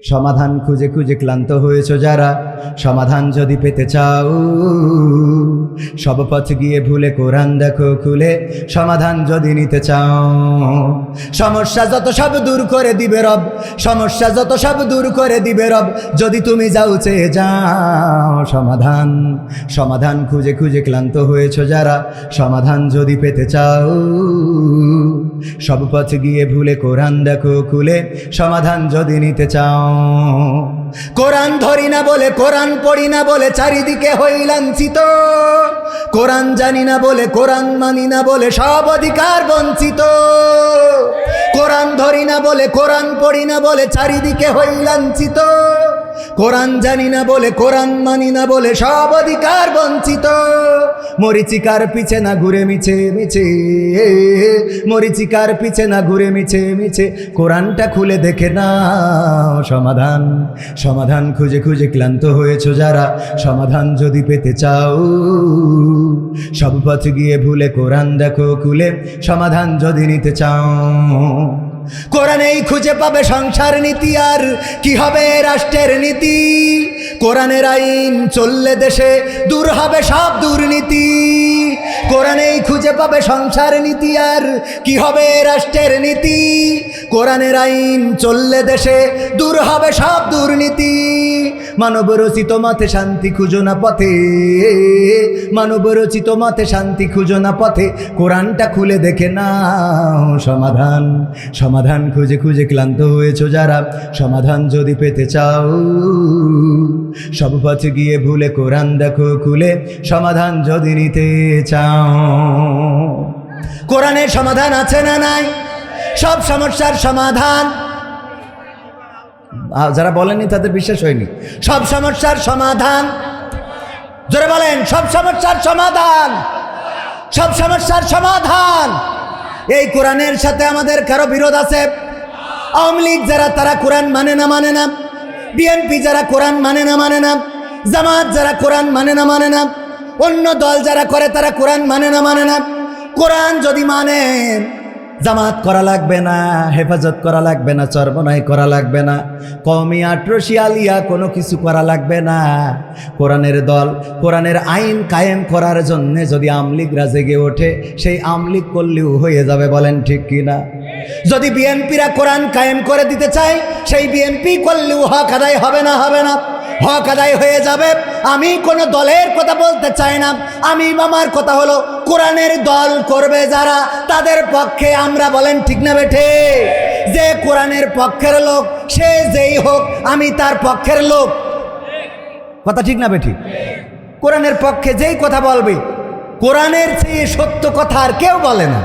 সমাধান খুঁজে খুঁজে ক্লান্ত হয়েছো যারা, সমাধান যদি পেতে চাও সব পথ গিয়ে ভুলে কোরআন দেখো খুলে, সমাধান যদি নিতে চাও। সমস্যা যত সব দূর করে দিবে রব, সমস্যা যত সব দূর করে দিবে রব, যদি তুমি যাও চেয়ে যাও সমাধান। সমাধান খুঁজে খুঁজে ক্লান্ত হয়েছো যারা, সমাধান যদি পেতে চাও সব পথ গিয়ে ভুলে কোরআন দেখো খুলে, সমাধান যদি নিতে চাও। কোরআন ধরি না বলে, কোরআন পড়ি না বলে চারিদিকে হই লাঞ্ছিত, কোরআন জানি না বলে, কোরআন মানি না বলে সব অধিকার বঞ্চিত। কোরআন ধরি না বলে, কোরআন পড়ি না বলে চারিদিকে হই লাঞ্ছিত, কোরআন জানি না বলে, কোরআন মানি না বলে সব অধিকার বঞ্চিত। মরিচিকার পিছে না ঘুরে মিছে মিছে, মরিচিকার পিছে না ঘুরে মিছে মিছে, কোরআনটা খুলে দেখে না সমাধান। সমাধান খুঁজে খুঁজে ক্লান্ত হয়েছো যারা, সমাধান যদি পেতে চাও সব পথ গিয়ে ভুলে কোরআন দেখো খুলে, সমাধান যদি নিতে চাও। কোরআনেই খুঁজে পাবে সংসার নীতি, আর কি হবে রাষ্ট্রের নীতি। কোরআনের আইন চললে দেশে দূর হবে সব দুর্নীতি। কোরআনেই খুঁজে পাবে সংসার নীতি, আর কি হবে রাষ্ট্রের নীতি। কোরআনের আইন চললে দেশে দূর হবে সব দুর্নীতি। মানব রচিত মতে শান্তি খুঁজো না পথে, মানব রচিত মতে শান্তি খুঁজো না পথে, কোরআনটা খুলে দেখে নাও সমাধান। সমাধান খুঁজে খুঁজে ক্লান্ত হয়েছো যারা, সমাধান যদি পেতে চাও সব পথ গিয়ে ভুলে কোরআন দেখো খুলে, সমাধান যদি নিতে চাও। কোরআনের সমাধান আছে না নাই? সব সমস্যার সমাধান। যারা বলেননি তাদের বিশ্বাস হয়নি। সব সমস্যার সমাধান, জোরে বলেন, সব সমস্যার সমাধান, সব সমস্যার সমাধান। এই কোরআনের সাথে আমাদের কারো বিরোধ আছে? আওয়ামী লীগ যারা, তারা কোরআন মানে না, মানে না। বিএনপি যারা কোরআন মানে না, মানে না। জামাত যারা কোরআন মানে না, মানে না। অন্য দল যারা করে তারা কোরআন মানে না, মানে না। কোরআন যদি মানে, জামাত করা লাগবে না, হেফাজত করা লাগবে না, চরমনাই করা লাগবে না, কওমি আট্রসি আলিয়া কোনো কিছু করা লাগবে না। কোরআনের দল, কোরআনের আইন কায়েম করার জন্য যদি আমলিগরা জেগে ওঠে, সেই আমলিগ করলেও হয়ে যাবে। বলেন ঠিক কিনা? যদি বিএনপিরা কোরআন কায়েম করে দিতে চায়, সেই বিএনপি করলেও হক আদায় হবে না, হবে না? হক আদায় হয়ে যাবে। আমি কোনো দলের কথা বলতে চাই না, আমি আমার কথা হলো কোরআনের দল করবে যারা, তাদের পক্ষে আমরা। বলেন ঠিক না বেঠে? যে কোরআনের পক্ষের লোক, সে যেই হোক, আমি তার পক্ষের লোক। কথা ঠিক না বেঠি? কোরআনের পক্ষে যেই কথা বলবে, কোরআনের চেয়ে সত্য কথা আর কেউ বলে না।